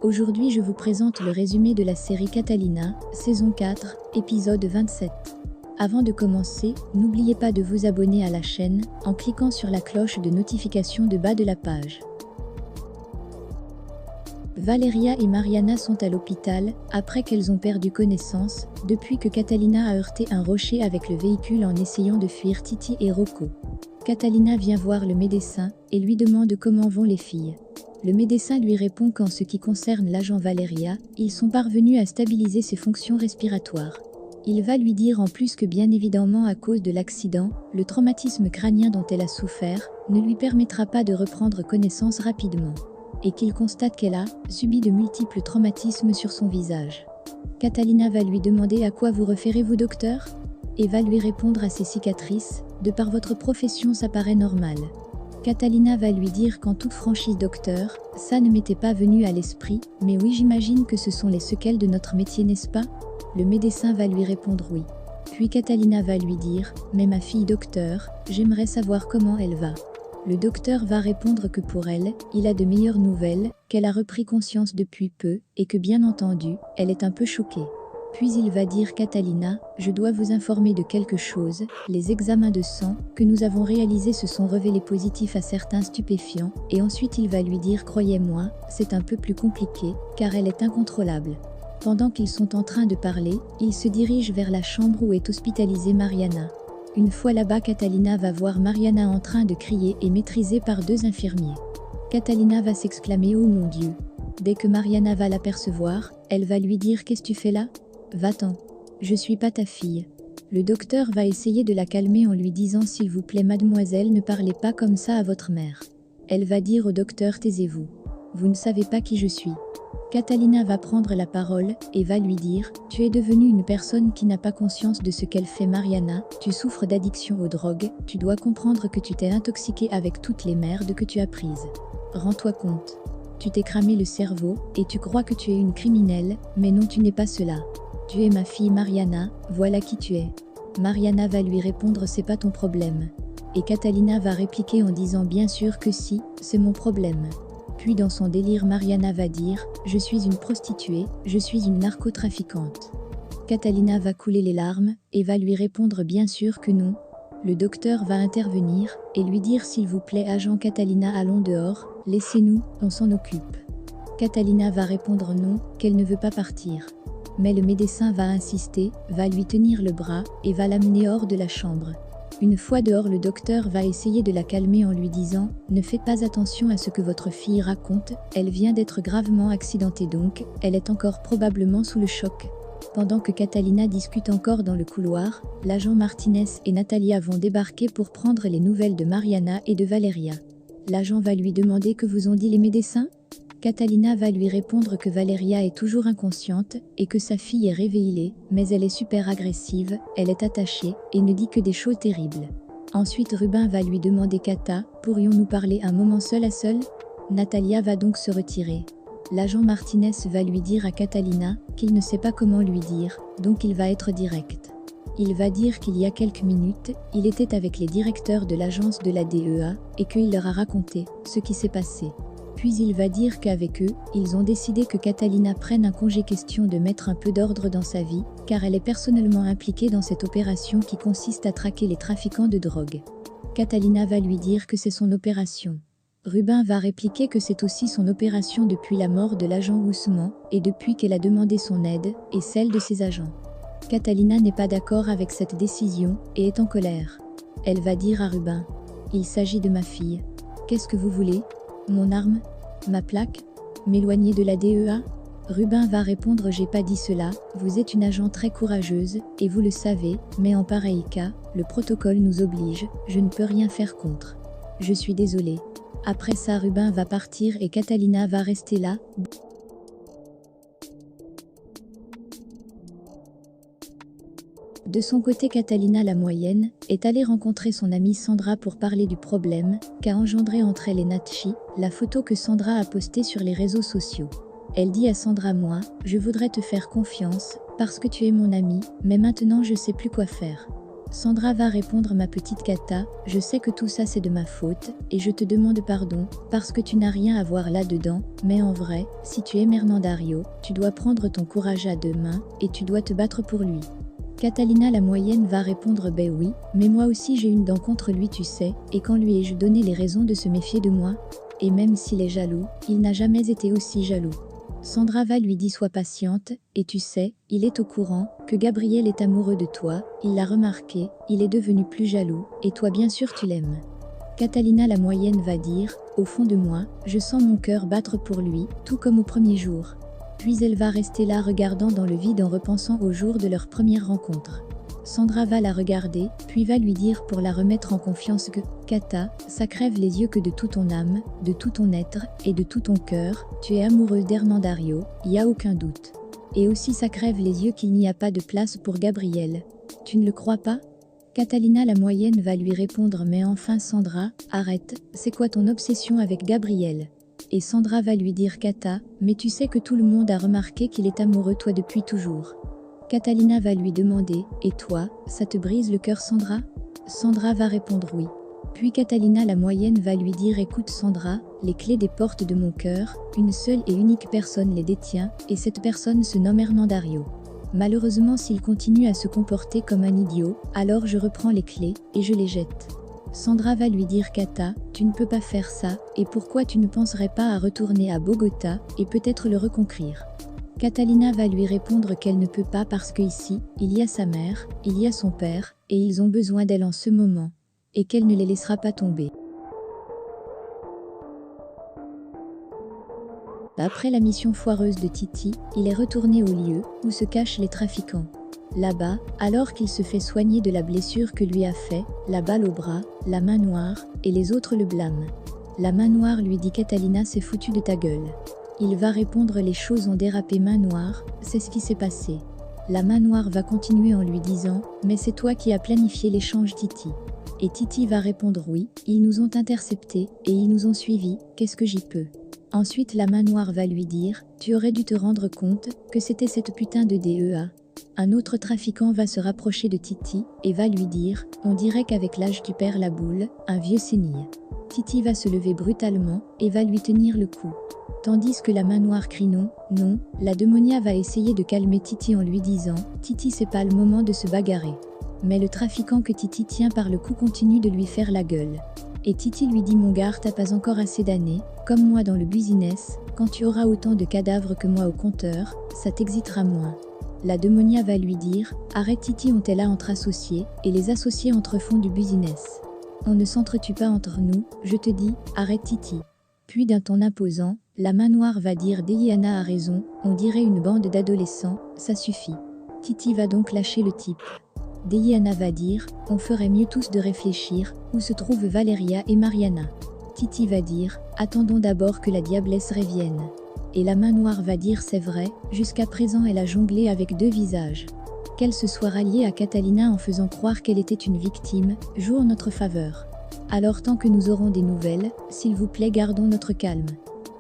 Aujourd'hui je vous présente le résumé de la série Catalina, saison 4, épisode 27. Avant de commencer, n'oubliez pas de vous abonner à la chaîne, en cliquant sur la cloche de notification de bas de la page. Valeria et Mariana sont à l'hôpital, après qu'elles ont perdu connaissance, depuis que Catalina a heurté un rocher avec le véhicule en essayant de fuir Titi et Rocco. Catalina vient voir le médecin, et lui demande comment vont les filles. Le médecin lui répond qu'en ce qui concerne l'agent Valeria, ils sont parvenus à stabiliser ses fonctions respiratoires. Il va lui dire en plus que bien évidemment à cause de l'accident, le traumatisme crânien dont elle a souffert, ne lui permettra pas de reprendre connaissance rapidement. Et qu'il constate qu'elle a subi de multiples traumatismes sur son visage. Catalina va lui demander à quoi vous référez-vous docteur ? Et va lui répondre à ses cicatrices, de par votre profession ça paraît normal. Catalina va lui dire qu'en toute franchise docteur, ça ne m'était pas venu à l'esprit, mais oui j'imagine que ce sont les séquelles de notre métier n'est-ce pas ? Le médecin va lui répondre oui. Puis Catalina va lui dire, mais ma fille docteur, j'aimerais savoir comment elle va. Le docteur va répondre que pour elle, il a de meilleures nouvelles, qu'elle a repris conscience depuis peu, et que bien entendu, elle est un peu choquée. Puis il va dire Catalina, je dois vous informer de quelque chose, les examens de sang que nous avons réalisés se sont révélés positifs à certains stupéfiants, et ensuite il va lui dire croyez-moi, c'est un peu plus compliqué, car elle est incontrôlable. Pendant qu'ils sont en train de parler, il se dirige vers la chambre où est hospitalisée Mariana. Une fois là-bas, Catalina va voir Mariana en train de crier et maîtrisée par deux infirmiers. Catalina va s'exclamer « Oh mon Dieu !» Dès que Mariana va l'apercevoir, elle va lui dire « Qu'est-ce que tu fais là ? Va-t'en. Je suis pas ta fille. » Le docteur va essayer de la calmer en lui disant « S'il vous plaît mademoiselle, ne parlez pas comme ça à votre mère. » Elle va dire au docteur « Taisez-vous. Vous ne savez pas qui je suis. » Catalina va prendre la parole et va lui dire « Tu es devenue une personne qui n'a pas conscience de ce qu'elle fait Mariana, tu souffres d'addiction aux drogues, tu dois comprendre que tu t'es intoxiquée avec toutes les merdes que tu as prises. Rends-toi compte. Tu t'es cramé le cerveau et tu crois que tu es une criminelle, mais non tu n'es pas cela. Tu es ma fille Mariana, voilà qui tu es. » Mariana va lui répondre « C'est pas ton problème. » Et Catalina va répliquer en disant « Bien sûr que si, c'est mon problème. » Puis dans son délire Mariana va dire « Je suis une prostituée, je suis une narcotrafiquante. » Catalina va couler les larmes et va lui répondre bien sûr que non. Le docteur va intervenir et lui dire « S'il vous plaît agent Catalina allons dehors, laissez-nous, on s'en occupe. » Catalina va répondre non, qu'elle ne veut pas partir. Mais le médecin va insister, va lui tenir le bras et va l'amener hors de la chambre. Une fois dehors, le docteur va essayer de la calmer en lui disant « Ne faites pas attention à ce que votre fille raconte, elle vient d'être gravement accidentée donc, elle est encore probablement sous le choc. » Pendant que Catalina discute encore dans le couloir, l'agent Martinez et Natalia vont débarquer pour prendre les nouvelles de Mariana et de Valeria. L'agent va lui demander que vous ont dit les médecins ? Catalina va lui répondre que Valeria est toujours inconsciente et que sa fille est réveillée, mais elle est super agressive, elle est attachée et ne dit que des choses terribles. Ensuite Ruben va lui demander Cata, pourrions-nous parler un moment seul à seul ? Natalia va donc se retirer. L'agent Martinez va lui dire à Catalina qu'il ne sait pas comment lui dire, donc il va être direct. Il va dire qu'il y a quelques minutes, il était avec les directeurs de l'agence de la DEA et qu'il leur a raconté ce qui s'est passé. Puis il va dire qu'avec eux, ils ont décidé que Catalina prenne un congé question de mettre un peu d'ordre dans sa vie, car elle est personnellement impliquée dans cette opération qui consiste à traquer les trafiquants de drogue. Catalina va lui dire que c'est son opération. Ruben va répliquer que c'est aussi son opération depuis la mort de l'agent Ousmane, et depuis qu'elle a demandé son aide, et celle de ses agents. Catalina n'est pas d'accord avec cette décision, et est en colère. Elle va dire à Ruben « Il s'agit de ma fille. Qu'est-ce que vous voulez ? Mon arme ? Ma plaque ? M'éloigner de la DEA ? » Ruben va répondre « J'ai pas dit cela, vous êtes une agent très courageuse, et vous le savez, mais en pareil cas, le protocole nous oblige, je ne peux rien faire contre. Je suis désolé. » Après ça Ruben va partir et Catalina va rester là. De son côté Catalina la moyenne est allée rencontrer son amie Sandra pour parler du problème qu'a engendré entre elle et Natchi, la photo que Sandra a postée sur les réseaux sociaux. Elle dit à Sandra « Moi, je voudrais te faire confiance, parce que tu es mon amie, mais maintenant je sais plus quoi faire. Sandra va répondre ma petite Kata, je sais que tout ça c'est de ma faute, et je te demande pardon, parce que tu n'as rien à voir là-dedans, mais en vrai, si tu aimes Hernandario, tu dois prendre ton courage à deux mains, et tu dois te battre pour lui. Catalina la moyenne va répondre ben oui, mais moi aussi j'ai une dent contre lui tu sais, et quand lui ai-je donné les raisons de se méfier de moi? Et même s'il est jaloux, il n'a jamais été aussi jaloux. Sandra va lui dit sois patiente, et tu sais, il est au courant, que Gabriel est amoureux de toi, il l'a remarqué, il est devenu plus jaloux, et toi bien sûr tu l'aimes. Catalina la moyenne va dire, au fond de moi, je sens mon cœur battre pour lui, tout comme au premier jour. Puis elle va rester là regardant dans le vide en repensant au jour de leur première rencontre. Sandra va la regarder, puis va lui dire pour la remettre en confiance que « Kata, ça crève les yeux que de toute ton âme, de tout ton être, et de tout ton cœur, tu es amoureuse d'Hernandario, y a aucun doute. Et aussi ça crève les yeux qu'il n'y a pas de place pour Gabriel. Tu ne le crois pas ?» Catalina la moyenne va lui répondre « Mais enfin Sandra, arrête, c'est quoi ton obsession avec Gabriel ?» Et Sandra va lui dire « Kata, mais tu sais que tout le monde a remarqué qu'il est amoureux toi depuis toujours. » Catalina va lui demander « Et toi, ça te brise le cœur Sandra ?» Sandra va répondre « Oui. » Puis Catalina la moyenne va lui dire « Écoute Sandra, les clés des portes de mon cœur, une seule et unique personne les détient, et cette personne se nomme Hernandario. Malheureusement s'il continue à se comporter comme un idiot, alors je reprends les clés, et je les jette. » Sandra va lui dire « Kata, tu ne peux pas faire ça, et pourquoi tu ne penserais pas à retourner à Bogota, et peut-être le reconquérir ?» Catalina va lui répondre qu'elle ne peut pas parce qu'ici, il y a sa mère, il y a son père, et ils ont besoin d'elle en ce moment, et qu'elle ne les laissera pas tomber. Après la mission foireuse de Titi, il est retourné au lieu où se cachent les trafiquants. Là-bas, alors qu'il se fait soigner de la blessure que lui a fait, la balle au bras, la main noire, et les autres le blâment. La main noire lui dit « Catalina s'est foutue de ta gueule. » Il va répondre « Les choses ont dérapé main noire, c'est ce qui s'est passé. » La main noire va continuer en lui disant « Mais c'est toi qui as planifié l'échange Titi. » Et Titi va répondre « Oui, ils nous ont interceptés, et ils nous ont suivis, qu'est-ce que j'y peux ?» Ensuite la main noire va lui dire « Tu aurais dû te rendre compte que c'était cette putain de DEA. » Un autre trafiquant va se rapprocher de Titi et va lui dire « On dirait qu'avec l'âge tu perds la boule, un vieux sénile. » Titi va se lever brutalement et va lui tenir le cou. Tandis que la main noire crie non, non, la démonia va essayer de calmer Titi en lui disant « Titi c'est pas le moment de se bagarrer. » Mais le trafiquant que Titi tient par le cou continue de lui faire la gueule. Et Titi lui dit « Mon gars, t'as pas encore assez d'années, comme moi dans le business, quand tu auras autant de cadavres que moi au compteur, ça t'excitera moins. » La démonia va lui dire « Arrête Titi, on t'est là entre associés, et les associés entre font du business. On ne s'entretue pas entre nous, je te dis, arrête Titi. » Puis d'un ton imposant, la main noire va dire « Diana a raison, on dirait une bande d'adolescents, ça suffit. » Titi va donc lâcher le type. Diana va dire « On ferait mieux tous de réfléchir, où se trouvent Valeria et Mariana. » Titi va dire « Attendons d'abord que la diablesse revienne. » Et la main noire va dire « C'est vrai, jusqu'à présent elle a jonglé avec deux visages. » Qu'elle se soit ralliée à Catalina en faisant croire qu'elle était une victime, joue en notre faveur. Alors tant que nous aurons des nouvelles, s'il vous plaît gardons notre calme.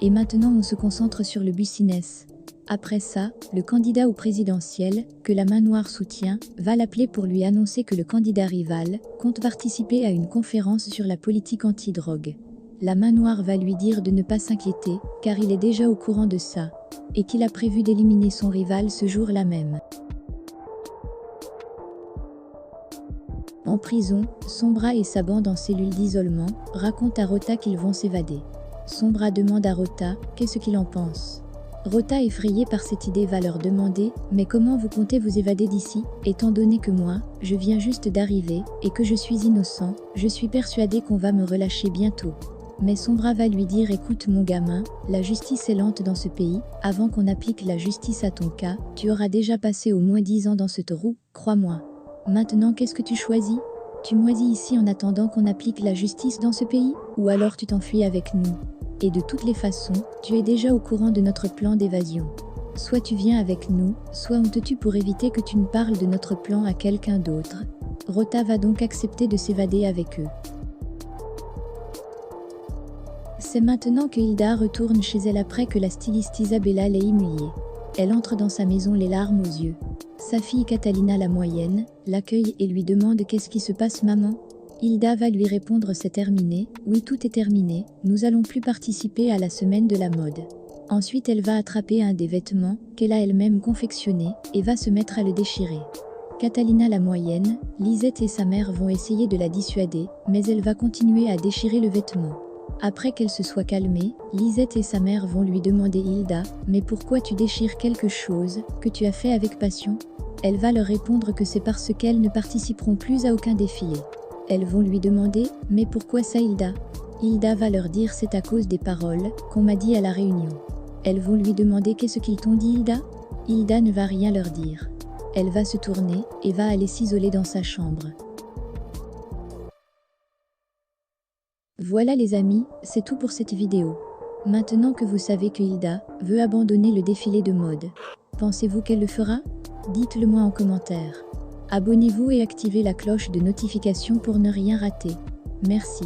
Et maintenant on se concentre sur le business. Après ça, le candidat au présidentiel, que la main noire soutient, va l'appeler pour lui annoncer que le candidat rival compte participer à une conférence sur la politique anti-drogue. La main noire va lui dire de ne pas s'inquiéter, car il est déjà au courant de ça, et qu'il a prévu d'éliminer son rival ce jour-là même. En prison, Sombra et sa bande en cellule d'isolement racontent à Rota qu'ils vont s'évader. Sombra demande à Rota qu'est-ce qu'il en pense. Rota, effrayé par cette idée, va leur demander « Mais comment vous comptez vous évader d'ici, étant donné que moi, je viens juste d'arriver, et que je suis innocent, je suis persuadé qu'on va me relâcher bientôt. » Mais Sombra va lui dire « Écoute mon gamin, la justice est lente dans ce pays, avant qu'on applique la justice à ton cas, tu auras déjà passé au moins 10 ans dans ce trou, crois-moi. Maintenant qu'est-ce que tu choisis? Tu moisis ici en attendant qu'on applique la justice dans ce pays, ou alors tu t'enfuis avec nous. Et de toutes les façons, tu es déjà au courant de notre plan d'évasion. Soit tu viens avec nous, soit on te tue pour éviter que tu ne parles de notre plan à quelqu'un d'autre. » Rota va donc accepter de s'évader avec eux. C'est maintenant que Hilda retourne chez elle après que la styliste Isabella l'ait humiliée. Elle entre dans sa maison les larmes aux yeux. Sa fille Catalina la moyenne l'accueille et lui demande qu'est-ce qui se passe maman. Hilda va lui répondre c'est terminé, oui tout est terminé, nous allons plus participer à la semaine de la mode. Ensuite elle va attraper un des vêtements qu'elle a elle-même confectionné et va se mettre à le déchirer. Catalina la moyenne, Lisette et sa mère vont essayer de la dissuader, mais elle va continuer à déchirer le vêtement. Après qu'elle se soit calmée, Lisette et sa mère vont lui demander Hilda, mais pourquoi tu déchires quelque chose que tu as fait avec passion? Elle va leur répondre que c'est parce qu'elles ne participeront plus à aucun défilé. Elles vont lui demander, mais pourquoi ça Hilda? Hilda va leur dire c'est à cause des paroles qu'on m'a dit à la réunion. Elles vont lui demander qu'est-ce qu'ils t'ont dit Hilda? Hilda ne va rien leur dire. Elle va se tourner et va aller s'isoler dans sa chambre. Voilà les amis, c'est tout pour cette vidéo. Maintenant que vous savez que Hilda veut abandonner le défilé de mode, pensez-vous qu'elle le fera? Dites-le moi en commentaire. Abonnez-vous et activez la cloche de notification pour ne rien rater. Merci.